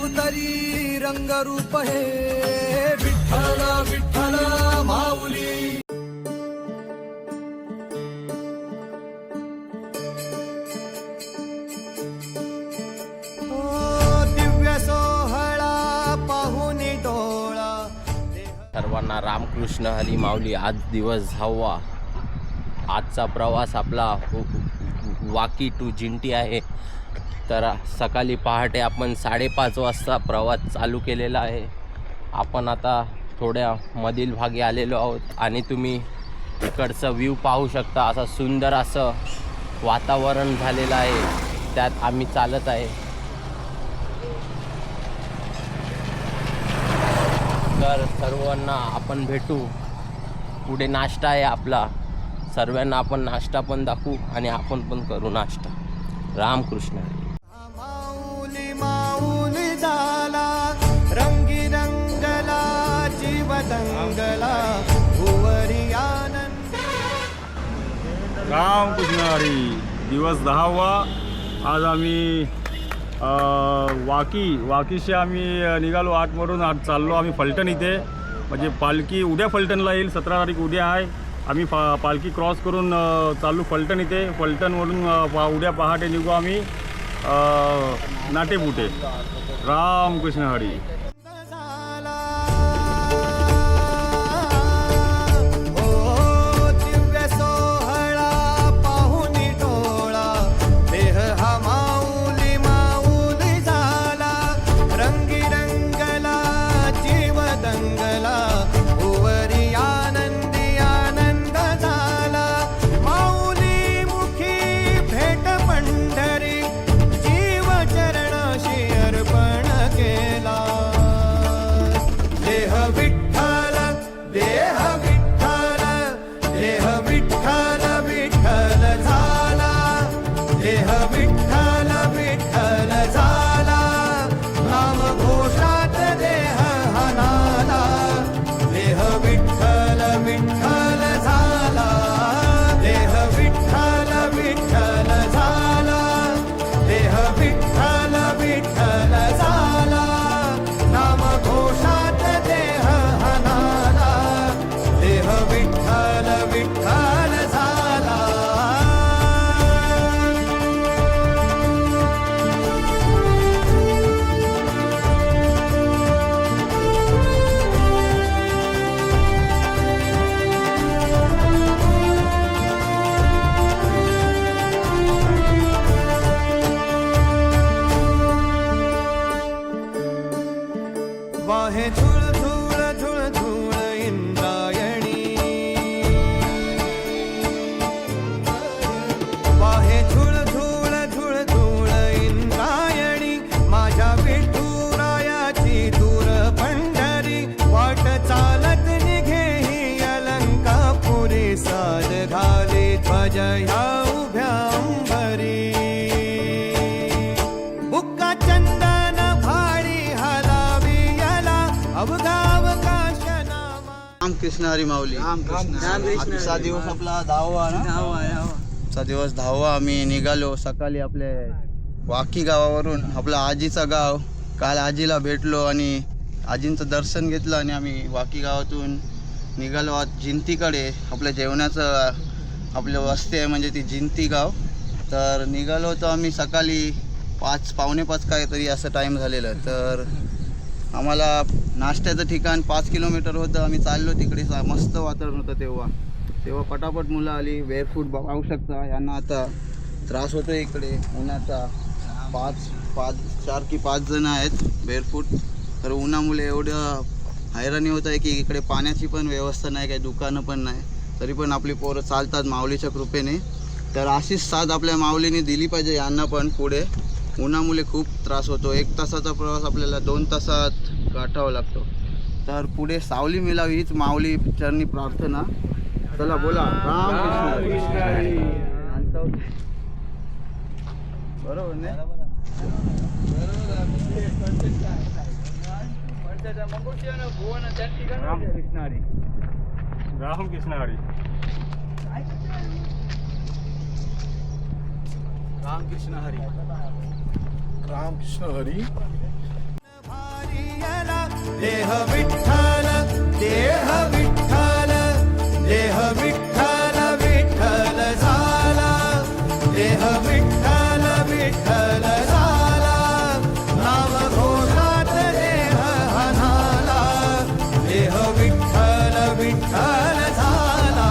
अवतरी रंगरूप हे विठ्ठल विठ्ठल माऊली. दिव्य सोहळा पाहून डोळा. सर्वांना रामकृष्ण हरी माऊली. आज दिवस 10वा. आजचा प्रवास आपला वाकी टू जिंटी आहे. तर सकाळी पहाटे आपण 5:30 वाजता प्रवास चालू केलेला आहे. आपण आता थोड्या मधील भागी आलेलो आहोत आणि तुम्ही इकडचं व्ह्यू पाहू शकता. असं सुंदर असं वातावरण झालेलं आहे. त्यात आम्ही चालत आहे. तर सर्वांना आपण भेटू. पुढे नाश्ता आहे आपला. सर्वांना आपण नाश्ता पण दाखवू आणि आपण पण करू नाश्ता. रामकृष्ण. माऊली माऊली झाला रंगी रंगला जीव दंगला भुवरी आनंद. रामकृष्ण हरी. दिवस 10वा. आज आम्ही वाकीशी आम्ही निघालो. आठवरून आज चाललो आम्ही फलटण इथे. म्हणजे पालखी उद्या फलटणला येईल. 17 तारीख उद्या आहे. आम्ही पालखी क्रॉस करून चालू फलटण इथे. फलटणवरून उद्या पहाटे निघू आम्ही नाटेपुटे. रामकृष्ण हरी. वाहे झुळ झुळ झुळ झुळ इंद्रायणी. वाहे झुळ झुळ झुळ झुळ इंद्रायणी. माझ्या विठुरायाची दूर पंढरी. वाट चालत निघे ही अलंकापुरी. साद घाले ध्वज ह्या उभ्या अंबरी. बुक्का चंदन भाडी हलावी रामकृष्ण हरी माऊली. आजचा दिवस आपला 10वा ना. 10वा दिवस 10वा. आम्ही निघालो सकाळी आपल्या वाकी गावावरून. आपला आजीचं गाव. काल आजीला भेटलो आणि आजींचं दर्शन घेतलं आणि आम्ही वाकी गावातून निघालो आज जिंतीकडे. आपल्या जेवणाचं आपलं वस्ती आहे म्हणजे ती जिंती गाव. तर निघालो होतो आम्ही सकाळी 5 पावणे 5 काहीतरी असं टाईम झालेलं. तर आम्हाला नाश्त्याचं ठिकाण 5 किलोमीटर होतं. आम्ही चाललो तिकडे. मस्त वातावरण होतं तेव्हा पटापट मुलं आली. बेअरफूट पाहू शकता. यांना आता त्रास होतो इकडे उन्हाचा. 4 की 5 जण आहेत बेअरफूट. तर उन्हामुळे एवढं हैराणी होत आहे की इकडे पाण्याची पण व्यवस्था नाही, काही दुकानं पण नाही. तरी पण आपली पोरं चालतात माऊलीच्या कृपेने. तर अशीच साथ आपल्या माऊलीने दिली पाहिजे यांना पण. पुढे उन्हामुळे खूप त्रास होतो. 1 तासाचा प्रवास आपल्याला 2 तासात गाठावा लागतो. तर पुढे सावली मिळावी हीच माऊली चरणी प्रार्थना. चला बोला रामकृष्ण हरी. बरोबर नाही. रामकृष्ण हरी. रामकृष्ण हरी. रामकृष्ण हरी. रामकृष्ण हरी. देह विठ्ठल देह विठ्ठल देह विठ्ठल विठ्ठल झाला देह विठ्ठल विठ्ठल झाला नाम घोषात देह हनाला देह विठ्ठल विठ्ठल झाला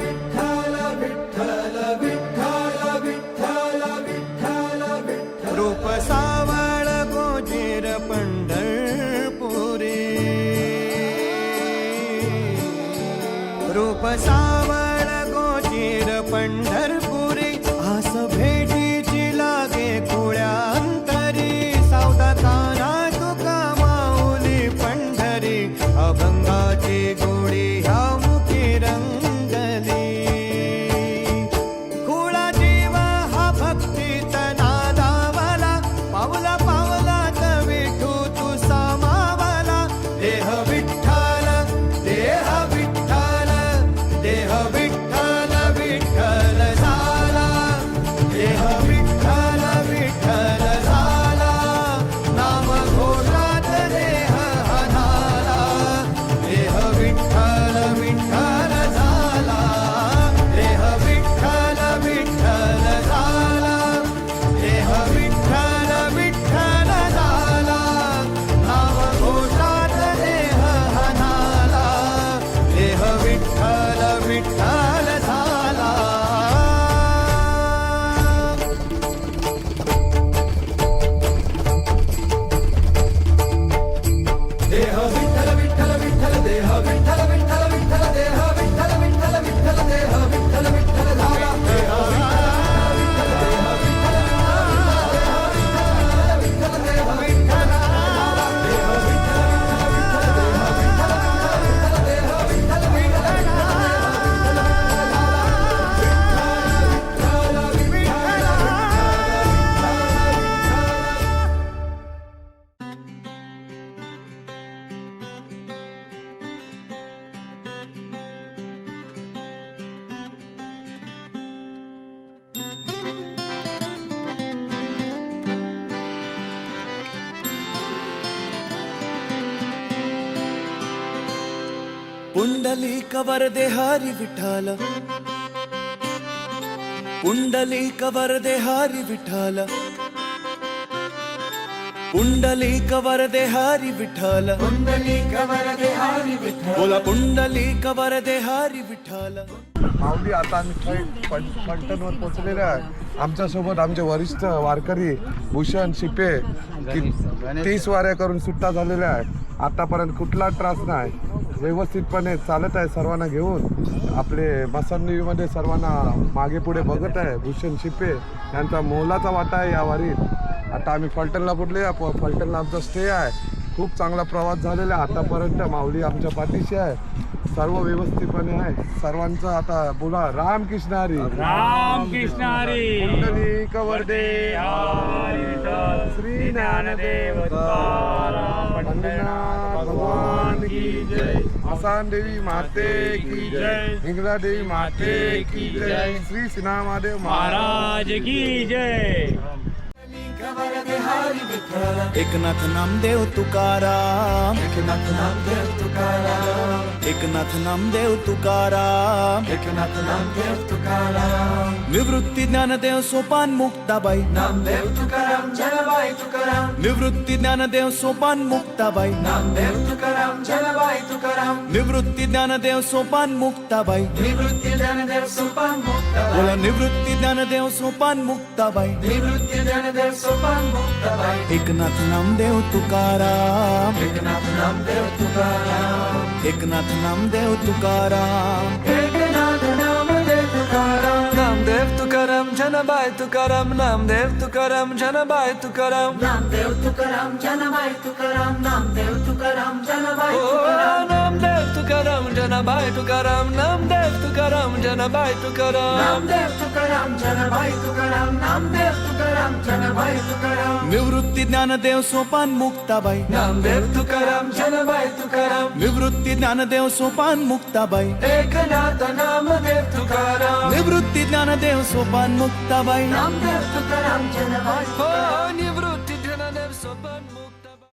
विठ्ठल विठ्ठल विठ्ठल विठ्ठल विठ्ठल विठ्ठल रूप सावळ गोजीर पंढरपुरी रूप सावळ गोजीर पंढरपुरी आस भेटीची लागे खुळ्या अंतरी सावधा काना तुका माऊली पंढरी अभंगाची गोडी ह्या मुखी रंगली खुळा जीव हा भक्तीत नादावला पावला पावलात विठू तू सामावला देह विठ्ठल देह विठ्ठल देह विठ्ठल विठ्ठल झाला देह विठ्ठल विठ्ठल झाला नाम घोषात देह हनाला देह विठ्ठल विठ्ठल झाला देह विठ्ठल विठ्ठल झाला देह विठ्ठल विठ्ठल झाला नाम घोषात देह हनाला देह विठ्ठल विठ्ठल झाला देह विठ्ठल विठ्ठल विठ्ठल देह विठ्ठल विठ्ठल विठ्ठल देह विठ्ठल विठ्ठल विठ्ठल देह विठ्ठल विठ्ठल झाला देह विठ्ठल देह विठ्ठल विठ्ठल देह विठ्ठल देह पुंडलिक वरदे हरी विठ्ठल पुंडलिक वरदे हरी विठ्ठल पुंडलिक वरदे हरी विठ्ठल पुंडलिक वरदे हरी विठ्ठल बोला पुंडलिक वरदे हरी विठ्ठल माऊली आता आम्ही थेट फलटणवर पोहोचलेले आहे आमच्यासोबत आमचे वरिष्ठ वारकरी भूषण शिपे 30 वाऱ्या करून सुट्टा झालेल्या आहे आतापर्यंत कुठला त्रास नाही व्यवस्थितपणे चालत आहे सर्वांना घेऊन आपले मसनदेवीमध्ये सर्वांना मागे पुढे बघत आहे भूषण शिपे यांचा मोलाचा वाटा आहे या वारीत आता आम्ही फलटणला पोचले फलटणला आमचा स्टे आहे खूप चांगला प्रवास झालेला आहे आतापर्यंत माऊली आमच्या पाठीशी आहे सर्व व्यवस्थितपणे आहे सर्वांचं आता बोला रामकृष्ण हरी रामकृष्ण हरी पुंडलिक वरदे श्री ज्ञानदेव पंढरीनाथ भगवान की जय आसान देवी माते की जय हिंगला देवी माते की जय श्री सिनामादेव महाराज की जय एकनाथ नामदेव तुकाराम एकनाथ नामदेव तुकाराम एकनाथ नामदेव तुकाराम एकनाथ नामदेव तुकाराम निवृत्ती ज्ञानदेव सोपान मुक्ताबाई नामदेव तुकाराम जनाबाई तुकाराम निवृत्ती ज्ञानदेव सोपान मुक्ताबाई नामदेव तुकाराम जनाबाई तुकाराम निवृत्ती ज्ञानदेव सोपान मुक्ताबाई निवृत्ती ज्ञानदेव सोपान मुक्ताबाई बोला निवृत्ती ज्ञानदेव सोपान मुक्ताबाई निवृत्ती ज्ञानदेव सोपान मुक्ताबाई एकनाथ नामदेव तुकाराम एकनाथ नामदेव तुकाराम एकनाथ नामदेव तुकाराम एकनाथ नामदेव तुकाराम नामदेव तुकाराम जनाबाई तुकाराम नामदेव तुकाराम जनाबाई तुकाराम नामदेव तुकाराम जनाबाई तुकाराम नामदेव तुकाराम जनाबाई ओ नामदेव तुकाराम जनाबाई तुकाराम नामदेव तुकाराम जनाबाई तुकाराम नामदेव तुकाराम जनाबाई तुकाराम नामदेव तुकाराम जनाबाई तुकाराम निवृत्ती ज्ञानदेव सोपान मुक्ताबाई नामदेव तुकाराम जनाबाई तुकाराम निवृत्ती ज्ञानदेव सोपान मुक्ताबाई एकनाथ नामदेव तुकाराम निवृत्ती ज्ञानदेव सोपान मुक्ताबाई नामदेव तुकाराम जनाबाई हो निवृत्ती ज्ञानदेव सोबत मुख